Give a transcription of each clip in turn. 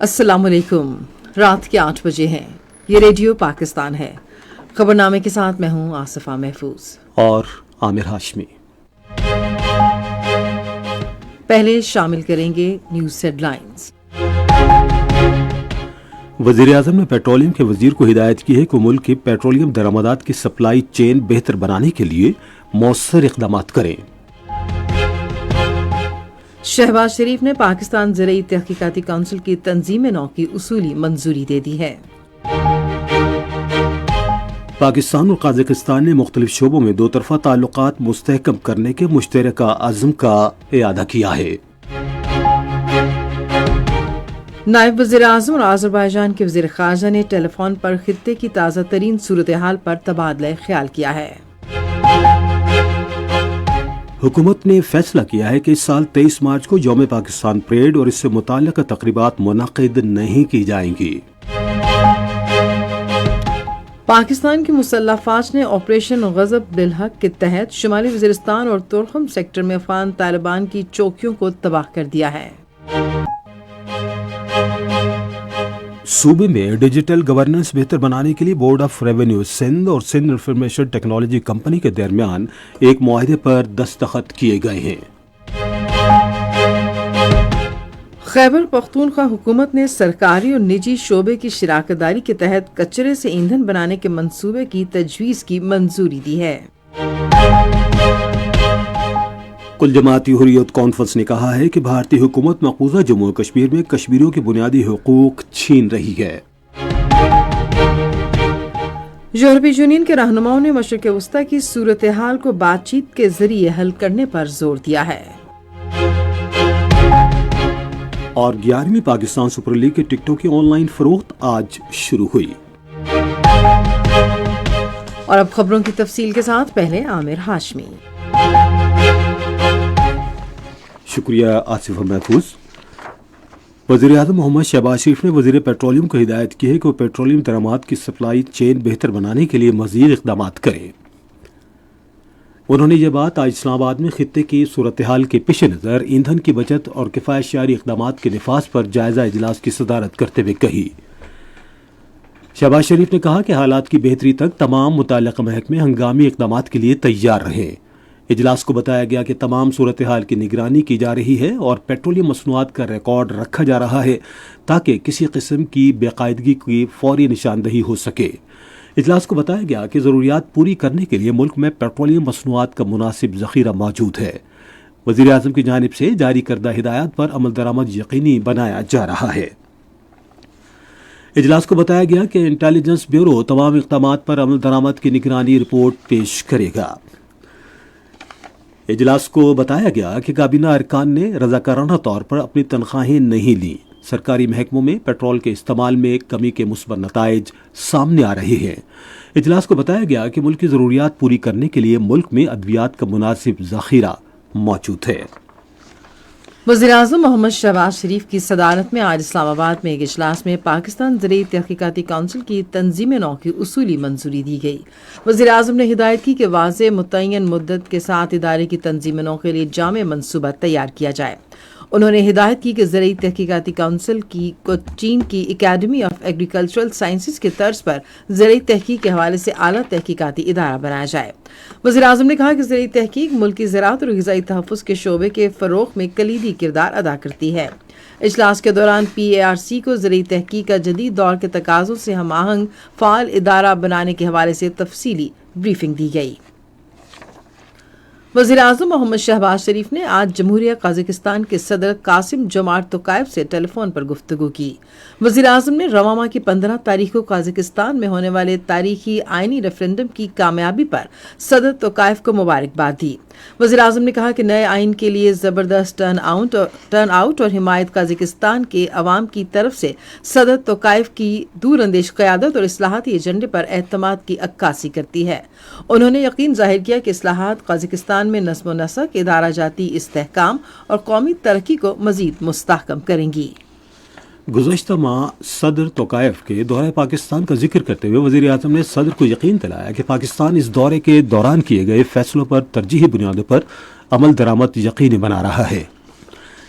السلام علیکم۔ رات کے 8 بجے ہیں۔ یہ ریڈیو پاکستان ہے۔ خبرنامے کے ساتھ میں ہوں آصفہ محفوظ اور عامر ہاشمی۔ پہلے شامل کریں گے نیوز ہیڈ لائنز۔ وزیر اعظم نے پیٹرولیم کے وزیر کو ہدایت کی ہے کہ ملک کے پیٹرولیم درآمدات کی سپلائی چین بہتر بنانے کے لیے مؤثر اقدامات کریں۔ شہباز شریف نے پاکستان زرعی تحقیقاتی کونسل کی تنظیم نو کی اصولی منظوری دے دی ہے۔ پاکستان اور قازقستان نے مختلف شعبوں میں دو طرفہ تعلقات مستحکم کرنے کے مشترکہ عزم کا اعادہ کیا ہے۔ نائب وزیر اعظم اور آذربائیجان کے وزیر خارجہ نے ٹیلی فون پر خطے کی تازہ ترین صورتحال پر تبادلہ خیال کیا ہے۔ حکومت نے فیصلہ کیا ہے کہ اس سال 23 مارچ کو یوم پاکستان پریڈ اور اس سے متعلقہ تقریبات منعقد نہیں کی جائیں گی۔ پاکستان کی مسلح فوج نے آپریشن غضب للحق کے تحت شمالی وزیرستان اور تورخم سیکٹر میں افغان طالبان کی چوکیوں کو تباہ کر دیا ہے۔ صوبے میں ڈیجیٹل گورننس بہتر بنانے کے لیے بورڈ آف ریونیو سندھ اور سندھ انفارمیشن ٹیکنالوجی کمپنی کے درمیان ایک معاہدے پر دستخط کیے گئے ہیں۔ خیبر پختونخوا حکومت نے سرکاری اور نجی شعبے کی شراکت داری کے تحت کچرے سے ایندھن بنانے کے منصوبے کی تجویز کی منظوری دی ہے۔ کل جماعتی حریت کانفرنس نے کہا ہے کہ بھارتی حکومت مقبوضہ جموں و کشمیر میں کشمیریوں کے بنیادی حقوق چھین رہی ہے۔ یورپی یونین کے رہنماؤں نے مشرق وسطی کی صورتحال کو بات چیت کے ذریعے حل کرنے پر زور دیا ہے۔ اور 11ویں پاکستان سپر لیگ کے ٹکٹوں کی آن لائن فروخت آج شروع ہوئی۔ اور اب خبروں کی تفصیل کے ساتھ پہلے عامر ہاشمی۔ شکریہ آصفہ محفوظ۔ وزیر اعظم محمد شہباز شریف نے وزیر پیٹرولیم کو ہدایت کی ہے کہ وہ پیٹرولیم درآمدات کی سپلائی چین بہتر بنانے کے لیے مزید اقدامات کریں۔ انہوں نے یہ بات آج اسلام آباد میں خطے کی صورتحال کے پیش نظر ایندھن کی بچت اور کفایت شعاری اقدامات کے نفاذ پر جائزہ اجلاس کی صدارت کرتے ہوئے کہی۔ شہباز شریف نے کہا کہ حالات کی بہتری تک تمام متعلقہ محکمے ہنگامی اقدامات کے لیے تیار رہیں۔ اجلاس کو بتایا گیا کہ تمام صورتحال کی نگرانی کی جا رہی ہے اور پیٹرولیم مصنوعات کا ریکارڈ رکھا جا رہا ہے تاکہ کسی قسم کی بے قاعدگی کی فوری نشاندہی ہو سکے۔ اجلاس کو بتایا گیا کہ ضروریات پوری کرنے کے لیے ملک میں پیٹرولیم مصنوعات کا مناسب ذخیرہ موجود ہے۔ وزیر اعظم کی جانب سے جاری کردہ ہدایات پر عمل درآمد یقینی بنایا جا رہا ہے۔ اجلاس کو بتایا گیا کہ انٹیلیجنس بیورو تمام اقدامات پر عمل درآمد کی نگرانی رپورٹ پیش کرے گا۔ اجلاس کو بتایا گیا کہ کابینہ ارکان نے رضاکارانہ طور پر اپنی تنخواہیں نہیں لیں۔ سرکاری محکموں میں پیٹرول کے استعمال میں کمی کے مثبت نتائج سامنے آ رہے ہیں۔ اجلاس کو بتایا گیا کہ ملک کی ضروریات پوری کرنے کے لیے ملک میں ادویات کا مناسب ذخیرہ موجود ہے۔ وزیر اعظم محمد شہباز شریف کی صدارت میں آج اسلام آباد میں ایک اجلاس میں پاکستان زرعی تحقیقاتی کونسل کی تنظیم نو کی اصولی منظوری دی گئی۔ وزیر اعظم نے ہدایت کی کہ واضح متعین مدت کے ساتھ ادارے کی تنظیم نو کے لیے جامع منصوبہ تیار کیا جائے۔ انہوں نے ہدایت کی کہ زرعی تحقیقاتی کونسل کو چین کی اکیڈمی آف ایگریکلچرل سائنسز کے طرز پر زرعی تحقیق کے حوالے سے اعلیٰ تحقیقاتی ادارہ بنایا جائے۔ وزیر اعظم نے کہا کہ زرعی تحقیق ملکی زراعت اور غذائی تحفظ کے شعبے کے فروغ میں کلیدی کردار ادا کرتی ہے۔ اجلاس کے دوران PARC کو زرعی تحقیق کا جدید دور کے تقاضوں سے ہم آہنگ فعال ادارہ بنانے کے حوالے سے تفصیلی بریفنگ دی گئی۔ وزیر اعظم محمد شہباز شریف نے آج جمہوریہ قازقستان کے صدر قاسم جومارٹ توکائف سے ٹیلی فون پر گفتگو کی۔ وزیر اعظم نے رواں ماہ کی 15 تاریخ کو قازقستان میں ہونے والے تاریخی آئینی ریفرنڈم کی کامیابی پر صدر توکائف کو مبارکباد دی۔ وزیر اعظم نے کہا کہ نئے آئین کے لیے زبردست ٹرن آؤٹ اور حمایت قازقستان کے عوام کی طرف سے صدر توکائف کی دور اندیش قیادت اور اصلاحاتی ایجنڈے پر اعتماد کی عکاسی کرتی ہے۔ انہوں نے یقین ظاہر کیا کہ اصلاحات قازقستان میں نظم و نسق، ادارہ جاتی استحکام اور قومی ترقی کو مزید مستحکم کریں گی۔ گزشتہ ماہ صدر توکائف کے دورہ پاکستان کا ذکر کرتے ہوئے وزیر اعظم نے صدر کو یقین دلایا کہ پاکستان اس دورے کے دوران کیے گئے فیصلوں پر ترجیحی بنیادوں پر عمل درآمد یقینی بنا رہا ہے۔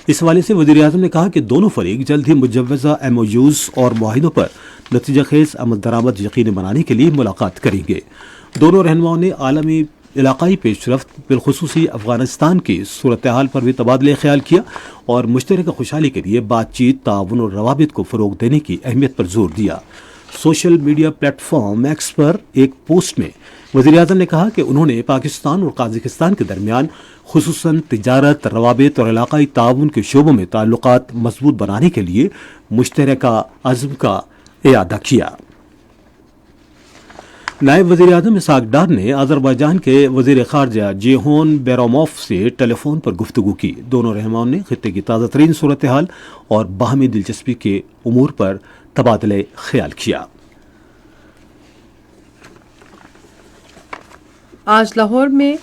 اس حوالے سے وزیراعظم نے کہا کہ دونوں فریق جلد ہی مجوزہ MOUs اور معاہدوں پر نتیجہ خیز عمل درآمد یقینی بنانے کے لیے ملاقات کریں گے۔ دونوں رہنماؤں نے عالمی علاقائی پیش رفت بالخصوصی افغانستان کی صورتحال پر بھی تبادلہ خیال کیا اور مشترکہ خوشحالی کے لیے بات چیت، تعاون اور روابط کو فروغ دینے کی اہمیت پر زور دیا۔ Social media platform X پر ایک پوسٹ میں وزیراعظم نے کہا کہ انہوں نے پاکستان اور قازقستان کے درمیان خصوصاً تجارت، روابط اور علاقائی تعاون کے شعبوں میں تعلقات مضبوط بنانے کے لیے مشترکہ عزم کا اعادہ کیا۔ نائب وزیر اعظم اسحاق ڈار نے آذربائیجان کے وزیر خارجہ جیہون بیروموف سے ٹیلی فون پر گفتگو کی۔ دونوں رہنماؤں نے خطے کی تازہ ترین صورتحال اور باہمی دلچسپی کے امور پر تبادلہ خیال کیا۔ آج لاہور میں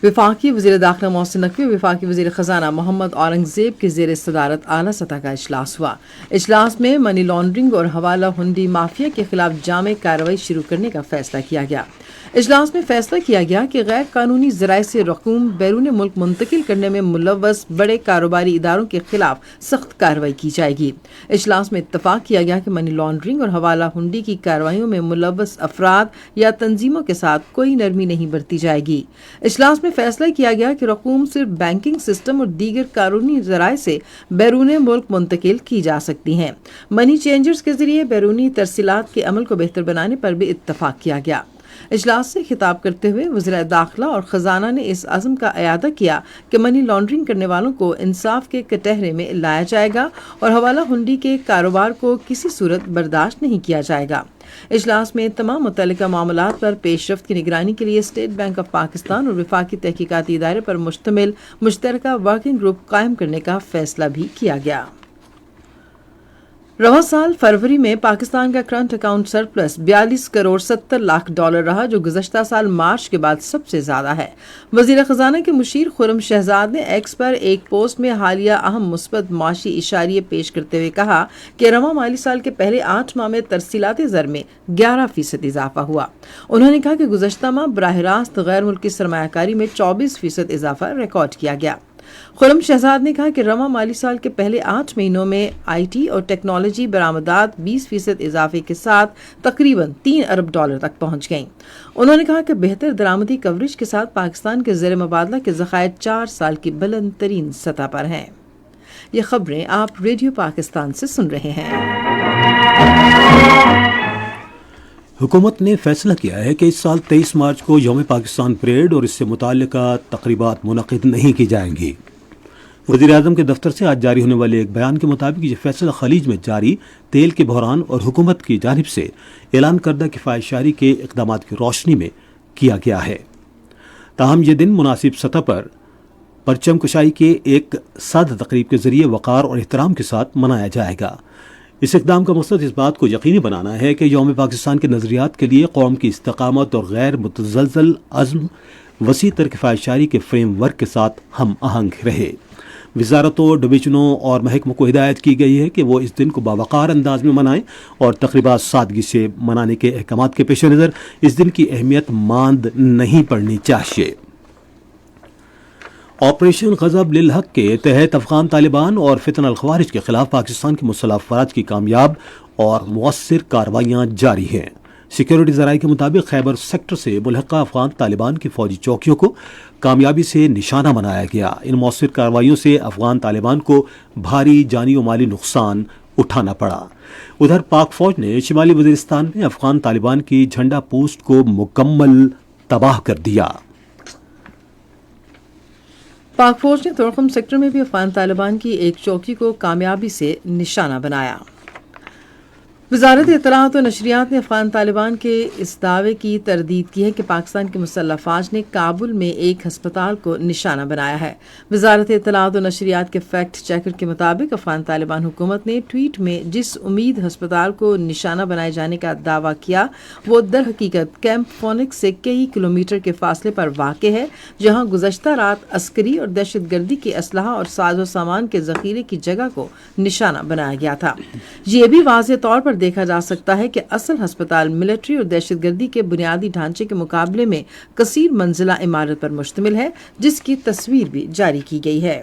وفاقی وزیر داخلہ محسن نقوی اور وفاقی وزیر خزانہ محمد اورنگزیب کے زیر صدارت اعلیٰ سطح کا اجلاس ہوا۔ اجلاس میں منی لانڈرنگ اور حوالہ ہنڈی مافیا کے خلاف جامع کارروائی شروع کرنے کا فیصلہ کیا گیا۔ اجلاس میں فیصلہ کیا گیا کہ غیر قانونی ذرائع سے رقوم بیرون ملک منتقل کرنے میں ملوث بڑے کاروباری اداروں کے خلاف سخت کارروائی کی جائے گی۔ اجلاس میں اتفاق کیا گیا کہ منی لانڈرنگ اور حوالہ ہنڈی کی کارروائیوں میں ملوث افراد یا تنظیموں کے ساتھ کوئی نرمی نہیں برتی جائے گی۔ اجلاس میں فیصلہ کیا گیا کہ رقوم صرف بینکنگ سسٹم اور دیگر قانونی ذرائع سے بیرون ملک منتقل کی جا سکتی ہیں۔ منی چینجرز کے ذریعے بیرونی ترسیلات کے عمل کو بہتر بنانے پر بھی اتفاق کیا گیا۔ اجلاس سے خطاب کرتے ہوئے وزرائے داخلہ اور خزانہ نے اس عزم کا اعادہ کیا کہ منی لانڈرنگ کرنے والوں کو انصاف کے کٹہرے میں لایا جائے گا اور حوالہ ہنڈی کے کاروبار کو کسی صورت برداشت نہیں کیا جائے گا۔ اجلاس میں تمام متعلقہ معاملات پر پیش رفت کی نگرانی کے لیے اسٹیٹ بینک آف پاکستان اور وفاقی تحقیقاتی ادارے پر مشتمل مشترکہ ورکنگ گروپ قائم کرنے کا فیصلہ بھی کیا گیا۔ رواں سال فروری میں پاکستان کا current account surplus 42 crore 70 lakh dollar رہا، جو گزشتہ سال مارچ کے بعد سب سے زیادہ ہے۔ وزیر خزانہ کے مشیر خرم شہزاد نے ایکس پر ایک پوسٹ میں حالیہ اہم مثبت معاشی اشاریے پیش کرتے ہوئے کہا کہ رواں مالی سال کے پہلے 8 ماہ میں ترسیلات زر میں 11% اضافہ ہوا۔ انہوں نے کہا کہ گزشتہ ماہ براہ راست غیر ملکی سرمایہ کاری میں 24% اضافہ ریکارڈ کیا گیا۔ خرم شہزاد نے کہا کہ رواں مالی سال کے پہلے 8 مہینوں میں IT اور ٹیکنالوجی برآمدات 20% اضافے کے ساتھ تقریباً 3 ارب ڈالر تک پہنچ گئیں۔ انہوں نے کہا کہ بہتر درآمدی کوریج کے ساتھ پاکستان کے زیر مبادلہ کے ذخائر 4 سال کی بلند ترین سطح پر ہیں۔ یہ خبریں آپ ریڈیو پاکستان سے سن رہے ہیں۔ حکومت نے فیصلہ کیا ہے کہ اس سال 23 مارچ کو یوم پاکستان پریڈ اور اس سے متعلقہ تقریبات منعقد نہیں کی جائیں گی۔ وزیر اعظم کے دفتر سے آج جاری ہونے والے ایک بیان کے مطابق یہ فیصلہ خلیج میں جاری تیل کے بحران اور حکومت کی جانب سے اعلان کردہ کفایت شاری کے اقدامات کی روشنی میں کیا گیا ہے۔ تاہم یہ دن مناسب سطح پر پرچم کشائی کے ایک سادہ تقریب کے ذریعے وقار اور احترام کے ساتھ منایا جائے گا۔ اس اقدام کا مقصد اس بات کو یقینی بنانا ہے کہ یوم پاکستان کے نظریات کے لیے قوم کی استقامت اور غیر متزلزل عزم وسیع تر کفایت شاری کے فریم ورک کے ساتھ ہم آہنگ رہے۔ وزارتوں، ڈویژنوں اور محکموں کو ہدایت کی گئی ہے کہ وہ اس دن کو باوقار انداز میں منائیں اور تقریبات سادگی سے منانے کے احکامات کے پیش نظر اس دن کی اہمیت ماند نہیں پڑنی چاہیے۔ آپریشن غضب للحق کے تحت افغان طالبان اور فتنہ الخوارج کے خلاف پاکستان کی مسلح افواج کی کامیاب اور مؤثر کارروائیاں جاری ہیں۔ سیکیورٹی ذرائع کے مطابق خیبر سیکٹر سے ملحقہ افغان طالبان کی فوجی چوکیوں کو کامیابی سے نشانہ بنایا گیا۔ ان مؤثر کارروائیوں سے افغان طالبان کو بھاری جانی و مالی نقصان اٹھانا پڑا۔ ادھر پاک فوج نے شمالی وزیرستان میں افغان طالبان کی جھنڈا پوسٹ کو مکمل تباہ کر دیا۔ پاک فوج نے تورخم سیکٹر میں بھی افغان طالبان کی ایک چوکی کو کامیابی سے نشانہ بنایا۔ وزارت اطلاعات و نشریات نے افغان طالبان کے اس دعوے کی تردید کی ہے کہ پاکستان کی مسلح افواج نے کابل میں ایک ہسپتال کو نشانہ بنایا ہے۔ وزارت اطلاعات و نشریات کے فیکٹ چیکر کے مطابق افغان طالبان حکومت نے ٹویٹ میں جس امید ہسپتال کو نشانہ بنائے جانے کا دعویٰ کیا وہ در حقیقت کیمپ فونکس سے کئی کلومیٹر کے فاصلے پر واقع ہے، جہاں گزشتہ رات عسکری اور دہشت گردی کے اسلحہ اور ساز و سامان کے ذخیرے کی جگہ کو نشانہ بنایا گیا تھا۔ یہ بھی واضح طور پر دیکھا جا سکتا ہے کہ اصل ہسپتال ملٹری اور دہشت گردی کے بنیادی ڈھانچے کے مقابلے میں کثیر منزلہ عمارت پر مشتمل ہے، جس کی تصویر بھی جاری کی گئی ہے۔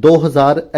2000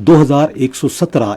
2117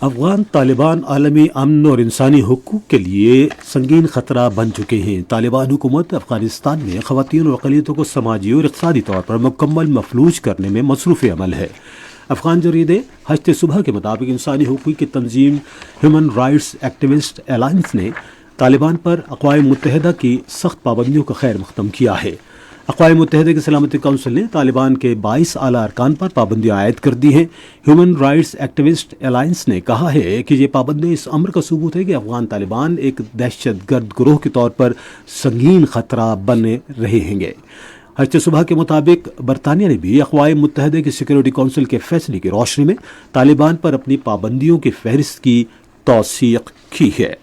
افغان طالبان عالمی امن اور انسانی حقوق کے لیے سنگین خطرہ بن چکے ہیں۔ طالبان حکومت افغانستان میں خواتین اور اقلیتوں کو سماجی اور اقتصادی طور پر مکمل مفلوج کرنے میں مصروف عمل ہے۔ افغان جریدے ہشت صبح کے مطابق انسانی حقوق کی تنظیم ہیومن رائٹس ایکٹیوسٹ الائنس نے طالبان پر اقوام متحدہ کی سخت پابندیوں کا خیر مقدم کیا ہے۔ اقوام متحدہ کی سلامتی کونسل نے طالبان کے 22 اعلیٰ ارکان پر پابندیاں عائد کر دی ہیں۔ ہیومن رائٹس ایکٹیوسٹ الائنس نے کہا ہے کہ یہ پابندیاں اس امر کا ثبوت ہے کہ افغان طالبان ایک دہشت گرد گروہ کے طور پر سنگین خطرہ بنے رہے ہیں گے۔ ہشت صبح کے مطابق برطانیہ نے بھی اقوام متحدہ کی سیکورٹی کونسل کے فیصلے کی روشنی میں طالبان پر اپنی پابندیوں کی فہرست کی توثیق کی ہے۔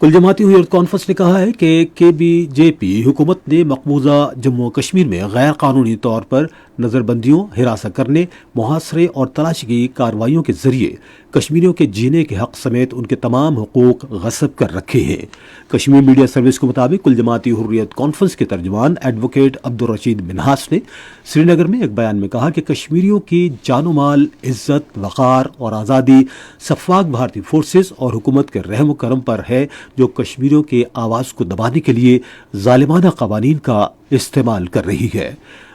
کل جماعتی حریت کانفرنس نے کہا ہے کہ KBJP حکومت نے مقبوضہ جموں و کشمیر میں غیر قانونی طور پر نظر بندیوں، ہراساں کرنے، محاصرے اور تلاشی کی کارروائیوں کے ذریعے کشمیریوں کے جینے کے حق سمیت ان کے تمام حقوق غصب کر رکھے ہیں۔ کشمیر میڈیا سروس کے مطابق کل جماعتی حریت کانفرنس کے ترجمان ایڈوکیٹ عبدالرشید منہاس نے سری نگر میں ایک بیان میں کہا کہ کشمیریوں کی جان و مال، عزت، وقار اور آزادی سفاک بھارتی فورسز اور حکومت کے رحم و کرم پر ہے، جو کشمیریوں کے آواز کو دبانے کے لیے ظالمانہ قوانین کا استعمال کر رہی ہے۔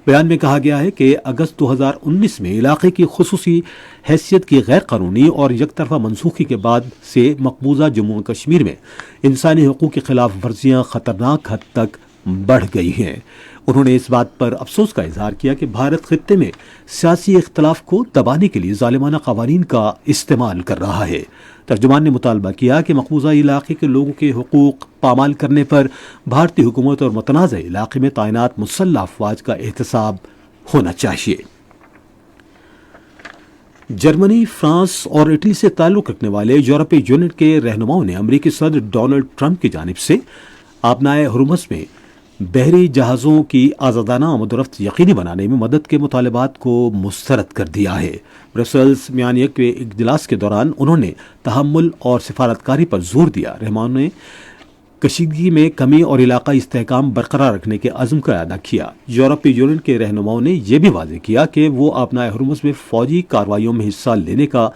بیان میں کہا گیا ہے کہ اگست 2019 میں علاقے کی خصوصی حیثیت کی غیر قانونی اور یک طرفہ منسوخی کے بعد سے مقبوضہ جموں و کشمیر میں انسانی حقوق کی خلاف ورزیاں خطرناک حد تک بڑھ گئی ہیں۔ انہوں نے اس بات پر افسوس کا اظہار کیا کہ بھارت خطے میں سیاسی اختلاف کو دبانے کے لیے ظالمانہ قوانین کا استعمال کر رہا ہے۔ ترجمان نے مطالبہ کیا کہ مقبوضہ علاقے کے لوگوں کے حقوق پامال کرنے پر بھارتی حکومت اور متنازع علاقے میں تعینات مسلح افواج کا احتساب ہونا چاہیے۔ جرمنی، فرانس اور اٹلی سے تعلق رکھنے والے یورپی یونین کے رہنماؤں نے امریکی صدر ڈونلڈ ٹرمپ کی جانب سے آبنائے ہرمز میں بحری جہازوں کی آزادانہ آمد و رفت یقینی بنانے میں مدد کے مطالبات کو مسترد کر دیا ہے۔ برسلز میں ایک اجلاس کے دوران انہوں نے تحمل اور سفارتکاری پر زور دیا۔ رہنماؤں نے کشیدگی میں کمی اور علاقائی استحکام برقرار رکھنے کے عزم کا اعادہ کیا۔ یورپی یونین کے رہنماؤں نے یہ بھی واضح کیا کہ وہ آبنائے ہرمز میں فوجی کارروائیوں میں حصہ لینے کا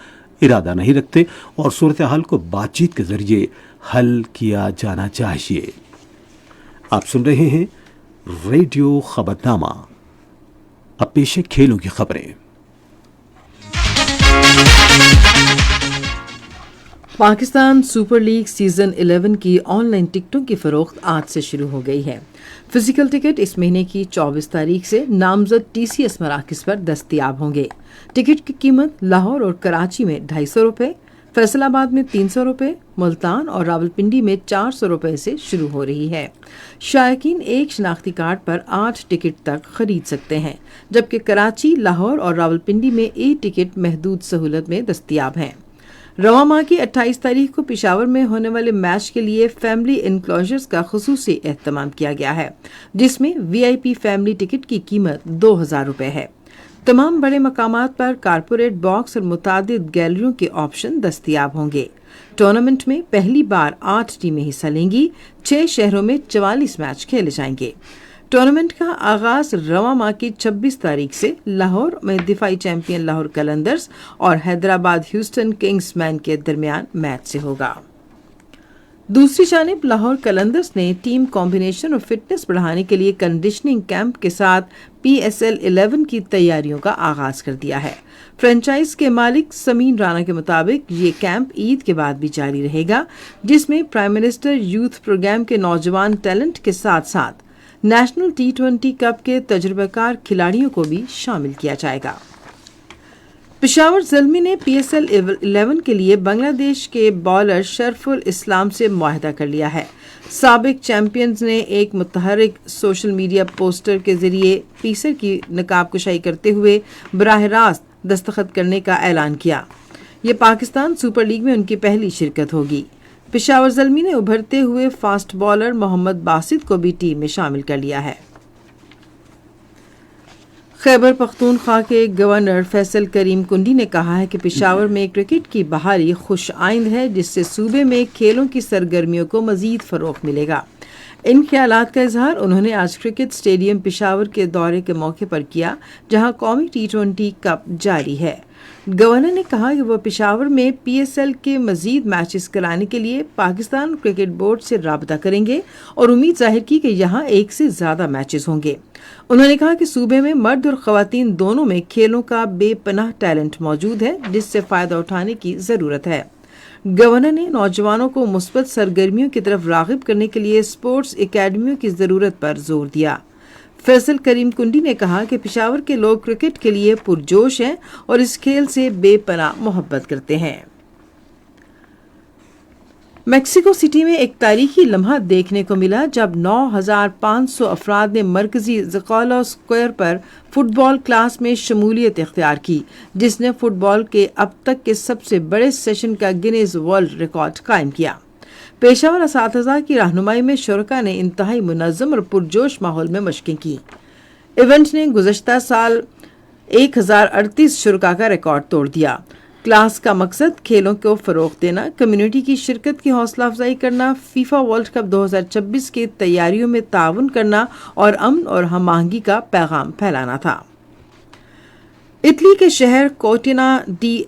ارادہ نہیں رکھتے اور صورتحال کو بات چیت کے ذریعے حل کیا جانا چاہیے۔ آپ سن رہے ہیں ریڈیو خبرنامہ۔ اب پیش ہے کھیلوں کی خبریں۔ پاکستان سپر لیگ سیزن 11 کی آن لائن ٹکٹوں کی فروخت آج سے شروع ہو گئی ہے۔ فزیکل ٹکٹ اس مہینے کی 24 تاریخ سے نامزد TCS مراکز پر دستیاب ہوں گے۔ ٹکٹ کی قیمت لاہور اور کراچی میں 250 روپے، فیصل آباد میں 300 روپے، ملتان اور راولپنڈی میں 400 روپے سے شروع ہو رہی ہے۔ شائقین ایک شناختی کارڈ پر 8 ٹکٹ تک خرید سکتے ہیں، جبکہ کراچی، لاہور اور راولپنڈی میں ٹکٹ محدود سہولت میں دستیاب ہیں۔ رواں ماہ کی 28 تاریخ کو پشاور میں ہونے والے میچ کے لیے فیملی انکلوژرز کا خصوصی اہتمام کیا گیا ہے، جس میں VIP فیملی ٹکٹ کی قیمت 2000 روپے ہے۔ تمام بڑے مقامات پر کارپوریٹ باکس اور متعدد گیلریوں کے آپشن دستیاب ہوں گے۔ ٹورنامنٹ میں پہلی بار 8 ٹیمیں حصہ لیں گی۔ 6 شہروں میں 44 میچ کھیلے جائیں گے۔ ٹورنامنٹ کا آغاز رواں ماہ کی 26 تاریخ سے لاہور میں دفاعی چیمپئن لاہور قلندرز اور حیدرآباد ہیوسٹن کنگز مین کے درمیان میچ سے ہوگا۔ دوسری جانب لاہور قلندرز نے ٹیم کمبینیشن اور فٹنس بڑھانے کے لیے کنڈیشننگ کیمپ کے ساتھ PSL 11 کی تیاریوں کا آغاز کر دیا ہے۔ فرنچائز کے مالک سمین رانا کے مطابق یہ کیمپ عید کے بعد بھی جاری رہے گا، جس میں پرائم منسٹر یوتھ پروگرام کے نوجوان ٹیلنٹ کے ساتھ ساتھ نیشنل T20 کپ کے تجربہ کار کھلاڑیوں کو بھی شامل کیا جائے گا۔ پشاور زلمی نے PSL 11 کے لیے بنگلہ دیش کے بالر شرف الاسلام سے معاہدہ کر لیا ہے۔ سابق چیمپئنز نے ایک متحرک سوشل میڈیا پوسٹر کے ذریعے پیسر کی نقاب کشائی کرتے ہوئے براہ راست دستخط کرنے کا اعلان کیا۔ یہ پاکستان سپر لیگ میں ان کی پہلی شرکت ہوگی۔ پشاور زلمی نے ابھرتے ہوئے فاسٹ بالر محمد باسط کو بھی ٹیم میں شامل کر لیا ہے۔ خیبر پختونخوا کے گورنر فیصل کریم کنڈی نے کہا ہے کہ پشاور میں کرکٹ کی بحالی خوش آئند ہے، جس سے صوبے میں کھیلوں کی سرگرمیوں کو مزید فروغ ملے گا۔ ان خیالات کا اظہار انہوں نے آج کرکٹ اسٹیڈیم پشاور کے دورے کے موقع پر کیا جہاں قومی T20 کپ جاری ہے۔ گورنر نے کہا کہ وہ پشاور میں PSL کے مزید میچز کرانے کے لیے پاکستان کرکٹ بورڈ سے رابطہ کریں گے اور امید ظاہر کی کہ یہاں ایک سے زیادہ میچز ہوں گے۔ انہوں نے کہا کہ صوبے میں مرد اور خواتین دونوں میں کھیلوں کا بے پناہ ٹیلنٹ موجود ہے جس سے فائدہ اٹھانے کی ضرورت ہے۔ گورنر نے نوجوانوں کو مثبت سرگرمیوں کی طرف راغب کرنے کے لیے اسپورٹس اکیڈمیوں کی ضرورت پر زور دیا۔ فیصل کریم کنڈی نے کہا کہ پشاور کے لوگ کرکٹ کے لیے پرجوش ہیں اور اس کھیل سے بے پناہ محبت کرتے ہیں۔ میکسیکو سٹی میں ایک تاریخی لمحہ دیکھنے کو ملا جب 9,500 افراد نے مرکزی زقالہ اسکوائر پر فٹ بال کلاس میں شمولیت اختیار کی، جس نے فٹ بال کے اب تک کے سب سے بڑے سیشن کا گینیز ورلڈ ریکارڈ قائم کیا۔ پیشہ ور اساتذہ کی رہنمائی میں شرکاء نے انتہائی منظم اور پرجوش ماحول میں مشقیں کی۔ ایونٹ نے گزشتہ سال 1038 شرکاء کا ریکارڈ توڑ دیا۔ کلاس کا مقصد کھیلوں کو فروغ دینا، کمیونٹی کی شرکت کی حوصلہ افزائی کرنا، فیفا ورلڈ کپ 2026 کی تیاریوں میں تعاون کرنا اور امن اور ہم آہنگی کا پیغام پھیلانا تھا۔ اٹلی کے شہر کوٹینا ڈی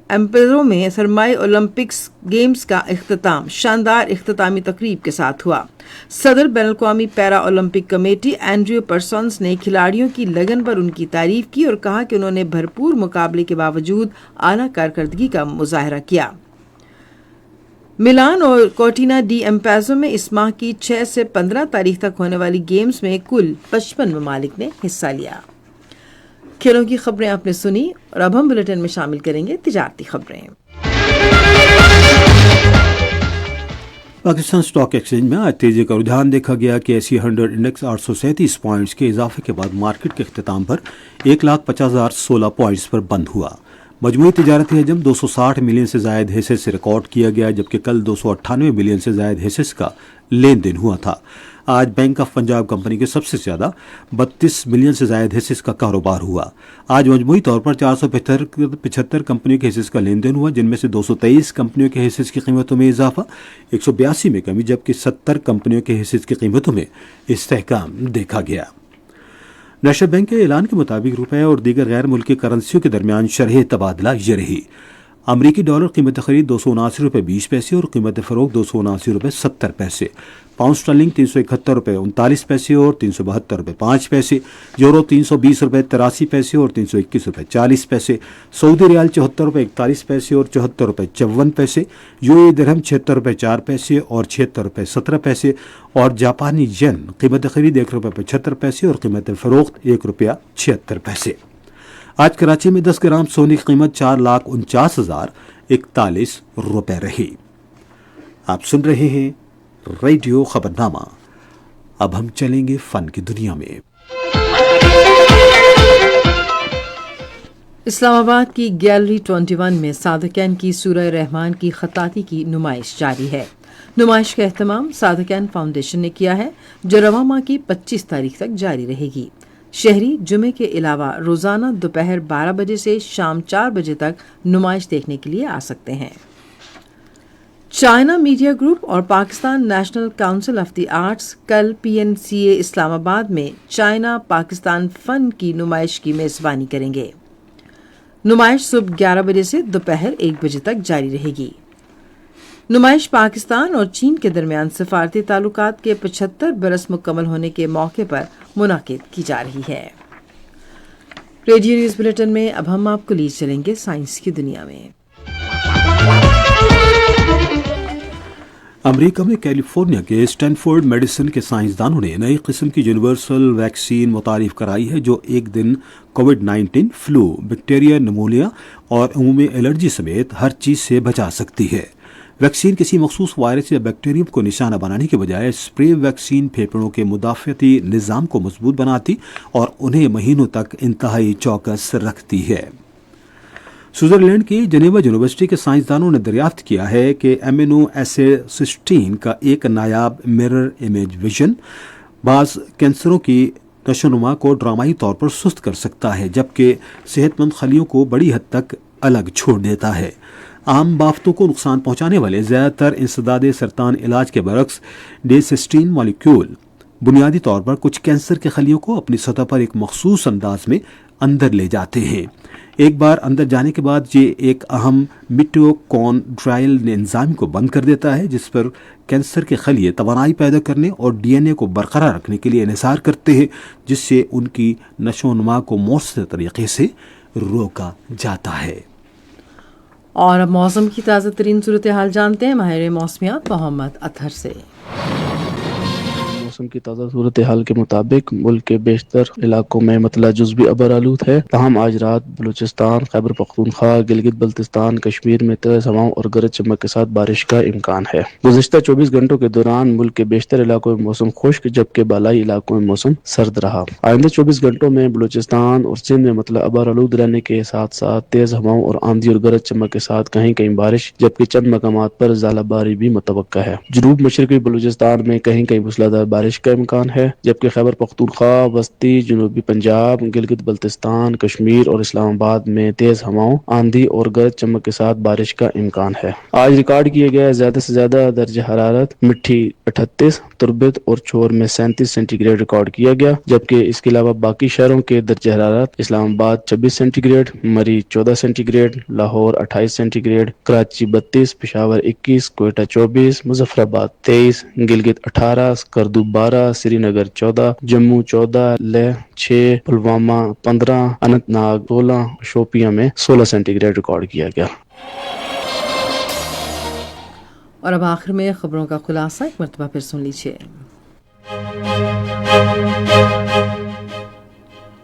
ایمپیرو میں سرمائی اولمپکس گیمز کا اختتام شاندار اختتامی تقریب کے ساتھ ہوا۔ صدر بین الاقوامی پیرا اولمپک کمیٹی اینڈریو پرسنس نے کھلاڑیوں کی لگن پر ان کی تعریف کی اور کہا کہ انہوں نے بھرپور مقابلے کے باوجود اعلیٰ کارکردگی کا مظاہرہ کیا۔ ملان اور کوٹینا ڈی ایمپیزو میں اس ماہ کی 6 سے 15 تاریخ تک ہونے والی گیمز میں کل 55 ممالک نے حصہ لیا۔ کھیلوں کی خبریں آپ نے سنی اور اب ہم بلیٹن میں شامل کریں گے تجارتی خبریں۔ پاکستان اسٹاک ایکسچینج میں آج تیزی کا رجحان دیکھا گیا کہ ایسی 100 انڈیکس 837 پوائنٹس کے اضافے کے بعد مارکیٹ کے اختتام پر 1,50,16 پوائنٹس پر بند ہوا۔ مجموعی تجارتی حجم 260 ملین سے زائد حصص سے ریکارڈ کیا گیا جبکہ کل 298 ملین سے زائد حصص کا لین دین ہوا تھا۔ آج بینک آف پنجاب کمپنی کے سب سے زیادہ 32 ملین سے زائد حصص کا کاروبار ہوا۔ آج مجموعی طور پر 475 کمپنیوں کے حصص کا لین دین ہوا جن میں سے 223 کمپنیوں کے حصص کی قیمتوں میں اضافہ، 182 میں کمی جبکہ 70 کمپنیوں کے حصص کی قیمتوں میں استحکام دیکھا گیا۔ نیشنل بینک کے اعلان کے مطابق روپے اور دیگر غیر ملکی کرنسیوں کے درمیان شرح تبادلہ یہ رہی۔ امریکی ڈالر قیمت خرید 279 روپے 20 پیسے اور قیمت فروخت 279 روپے 70 پیسے، پاؤنڈ اسٹرلنگ 371 روپے 39 پیسے اور 372 روپے 5 پیسے، یورو 320 روپے 83 پیسے اور 321 روپے 40 پیسے، سعودی ریال 74 روپے 41 پیسے اور 74 روپے 54 پیسے، UAE درہم 76 روپے 4 پیسے اور 76 روپے 17 پیسے اور جاپانی ین قیمت خرید 1 روپے 75 پیسے اور قیمت فروخت 1 روپیہ 76 پیسے۔ آج کراچی میں 10 گرام سونے کی قیمت 4,49,041 روپے رہی۔ آپ سن رہے ہیں ریڈیو خبرنامہ۔ اب ہم چلیں گے فن کی دنیا میں۔ اسلام آباد کی گیلری 21 میں صادقین کی سورہ رحمان کی خطاطی کی نمائش جاری ہے۔ نمائش کا اہتمام صادقین فاؤنڈیشن نے کیا ہے جو رواں ماہ کی 25 تاریخ تک جاری رہے گی۔ شہری جمعے کے علاوہ روزانہ دوپہر 12 بجے سے شام 4 بجے تک نمائش دیکھنے کے لیے آ سکتے ہیں۔ چائنا میڈیا گروپ اور Pakistan national council of the arts کل PNCA اسلام آباد میں چائنا پاکستان فن کی نمائش کی میزبانی کریں گے۔ نمائش صبح 11 بجے سے دوپہر 1 بجے تک جاری رہے گی۔ نمائش پاکستان اور چین کے درمیان سفارتی تعلقات کے 75 برس مکمل ہونے کے موقع پر منعقد کی جا رہی ہے۔ ریڈیو نیوز بلیٹن میں اب ہم آپ کو لے چلیں گے سائنس کی دنیا میں۔ امریکہ میں کیلیفورنیا کے اسٹینفورڈ میڈیسن کے سائنسدانوں نے نئی قسم کی یونیورسل ویکسین متعارف کرائی ہے جو ایک دن کووڈ-19، فلو، بیکٹیریا، نمونیا اور عمومی الرجی سمیت ہر چیز سے بچا سکتی ہے۔ ویکسین کسی مخصوص وائرس یا بیکٹیریم کو نشانہ بنانے کے بجائے اسپرے ویکسین پھیپھڑوں کے مدافعتی نظام کو مضبوط بناتی اور انہیں مہینوں تک انتہائی چوکس رکھتی ہے۔ سوئٹزرلینڈ کی جنیوا یونیورسٹی کے سائنسدانوں نے دریافت کیا ہے کہ امینو ایسڈ سسٹین کا ایک نایاب مرر امیج ویژن بعض کینسروں کی نشوونما کو ڈرامائی طور پر سست کر سکتا ہے جبکہ صحت مند خلیوں کو بڑی حد تک الگ چھوڑ دیتا ہے۔ عام بافتوں کو نقصان پہنچانے والے زیادہ تر انسداد سرطان علاج کے برعکس ڈیسسٹین مالیکیول بنیادی طور پر کچھ کینسر کے خلیوں کو اپنی سطح پر ایک مخصوص انداز میں اندر لے جاتے ہیں. ایک بار اندر جانے کے بعد یہ ایک اہم میٹوکونڈرائل انزائم کو بند کر دیتا ہے جس پر کینسر کے خلیے توانائی پیدا کرنے اور ڈی این اے کو برقرار رکھنے کے لیے انحصار کرتے ہیں، جس سے ان کی نشو و نما کو مؤثر طریقے سے روکا جاتا ہے. اور اب موسم کی تازہ ترین صورتحال جانتے ہیں ماہر موسمیات محمد اطہر سے. موسم کی تازہ صورتحال کے مطابق ملک کے بیشتر علاقوں میں مطلع جزوی ابر آلود ہے، تاہم آج رات بلوچستان، خیبر پختونخوا، گلگت بلتستان، کشمیر میں تیز ہواؤں اور گرج چمک کے ساتھ بارش کا امکان ہے. گزشتہ 24 گھنٹوں کے دوران ملک کے بیشتر علاقوں میں موسم خشک جبکہ بالائی علاقوں میں موسم سرد رہا. آئندہ 24 گھنٹوں میں بلوچستان اور سندھ میں مطلع ابر آلود رہنے کے ساتھ ساتھ تیز ہواؤں اور آندھی اور گرج چمک کے ساتھ کہیں کہیں بارش جبکہ چند مقامات پر ژالہ باری بھی متوقع ہے. جنوب مشرقی بلوچستان میں کہیں کہیں موسلادھار بارش کا امکان ہے جبکہ خیبر پختونخوا، وسطی جنوبی پنجاب، گلگت بلتستان، کشمیر اور اسلام آباد میں تیز ہواؤں، آندھی اور گرج چمک کے ساتھ بارش کا امکان ہے. آج ریکارڈ کیے گئے زیادہ سے زیادہ درجہ حرارت مٹھی 38، تربت اور چور میں 37 سینٹی گریڈ ریکارڈ کیا گیا جبکہ اس کے علاوہ باقی شہروں کے درجہ حرارت Islamabad 26 centigrade, Murree 14 centigrade, Lahore 28 centigrade, Karachi 32، Peshawar 21، Quetta 24، Muzaffarabad 23، Gilgit 18، Skardu 12، سری نگر 14، جموں 14، لیہ 6، پلوامہ 15، اننت ناگ 16، شوپیاں میں 16 سینٹی گریڈ ریکارڈ کیا گیا. اور اب آخر میں خبروں کا خلاصہ ایک مرتبہ پھر سن لیجیے.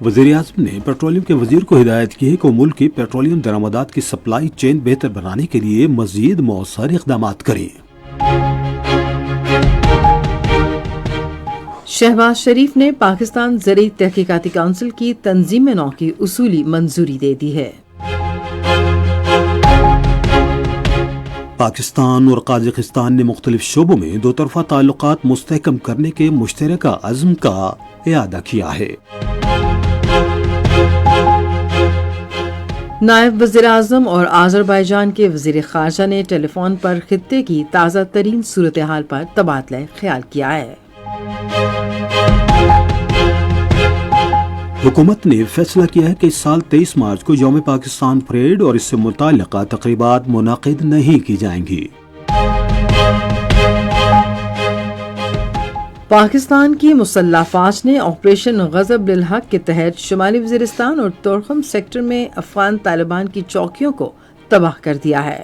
وزیر اعظم نے پیٹرولیم کے وزیر کو ہدایت کی ہے کہ وہ ملک کی پیٹرولیم درآمدات کی سپلائی چین بہتر بنانے کے لیے مزید مؤثر اقدامات کریں. شہباز شریف نے پاکستان زرعی تحقیقاتی کونسل کی تنظیم نو کی اصولی منظوری دے دی ہے. پاکستان اور قازقستان نے مختلف شعبوں میں دو طرفہ تعلقات مستحکم کرنے کے مشترکہ عزم کا اعادہ کیا ہے. نائب وزیر اعظم اور آذربائیجان کے وزیر خارجہ نے ٹیلی فون پر خطے کی تازہ ترین صورتحال پر تبادلہ خیال کیا ہے. حکومت نے فیصلہ کیا ہے کہ اس سال 23 مارچ کو یوم پاکستان پریڈ اور اس سے متعلقہ تقریبات منعقد نہیں کی جائیں گی. پاکستان کی مسلح فوج نے آپریشن غضب للحق کے تحت شمالی وزیرستان اور تورخم سیکٹر میں افغان طالبان کی چوکیوں کو تباہ کر دیا ہے.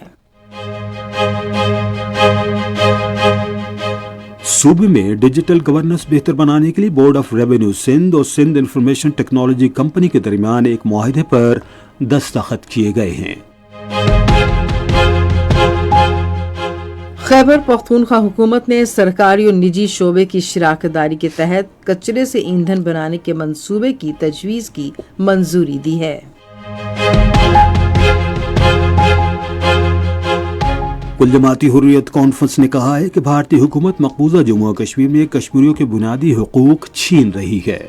صوبے میں ڈیجیٹل گورننس بہتر بنانے کے لیے بورڈ آف ریونیو سندھ اور سندھ انفارمیشن ٹیکنالوجی کمپنی کے درمیان ایک معاہدے پر دستخط کیے گئے ہیں. خیبر پختونخوا حکومت نے سرکاری اور نجی شعبے کی شراکت داری کے تحت کچرے سے ایندھن بنانے کے منصوبے کی تجویز کی منظوری دی ہے. کل جماعتی حریت کانفرنس نے کہا ہے کہ بھارتی حکومت مقبوضہ جموں و کشمیر میں کشمیریوں کے بنیادی حقوق چھین رہی ہے.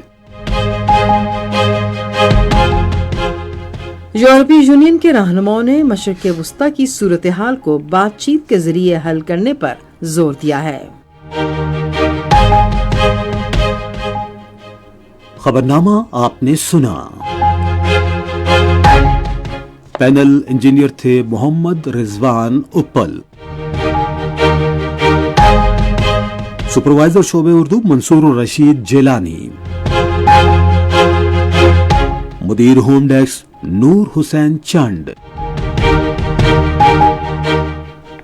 یورپی یونین کے رہنماؤں نے مشرق وسطی کی صورتحال کو بات چیت کے ذریعے حل کرنے پر زور دیا ہے. خبرنامہ آپ نے سنا. پینل انجینئر تھے محمد رضوان اپل. سپروائزر شعبہ اردو منصور الرشید جیلانی. مدیر home desk Noor Hussain Chand.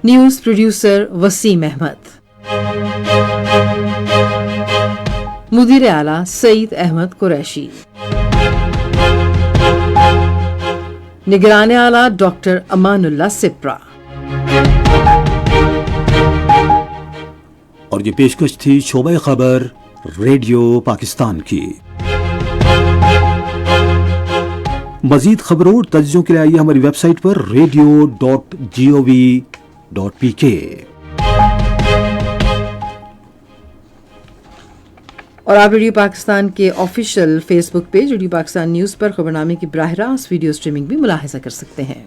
News producer Waseem Ahmed. مدیر اعلیٰ سعید احمد قریشی. نگران اعلیٰ ڈاکٹر امان اللہ سپرا. اور یہ پیشکش تھی شعبہ خبر ریڈیو پاکستان کی. مزید خبروں اور تجزیوں کے لیے آئیے ہماری ویب سائٹ پر radio.gov.pk. اور آپ ریڈیو پاکستان کے آفیشیل فیس بک پیج ریڈیو پاکستان نیوز پر خبرنامے کی براہ راست ویڈیو سٹریمنگ بھی ملاحظہ کر سکتے ہیں.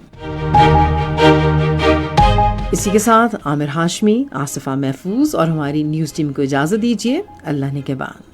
اسی کے ساتھ عامر ہاشمی، آصفہ محفوظ اور ہماری نیوز ٹیم کو اجازت دیجیے۔ اللہ نگہبان۔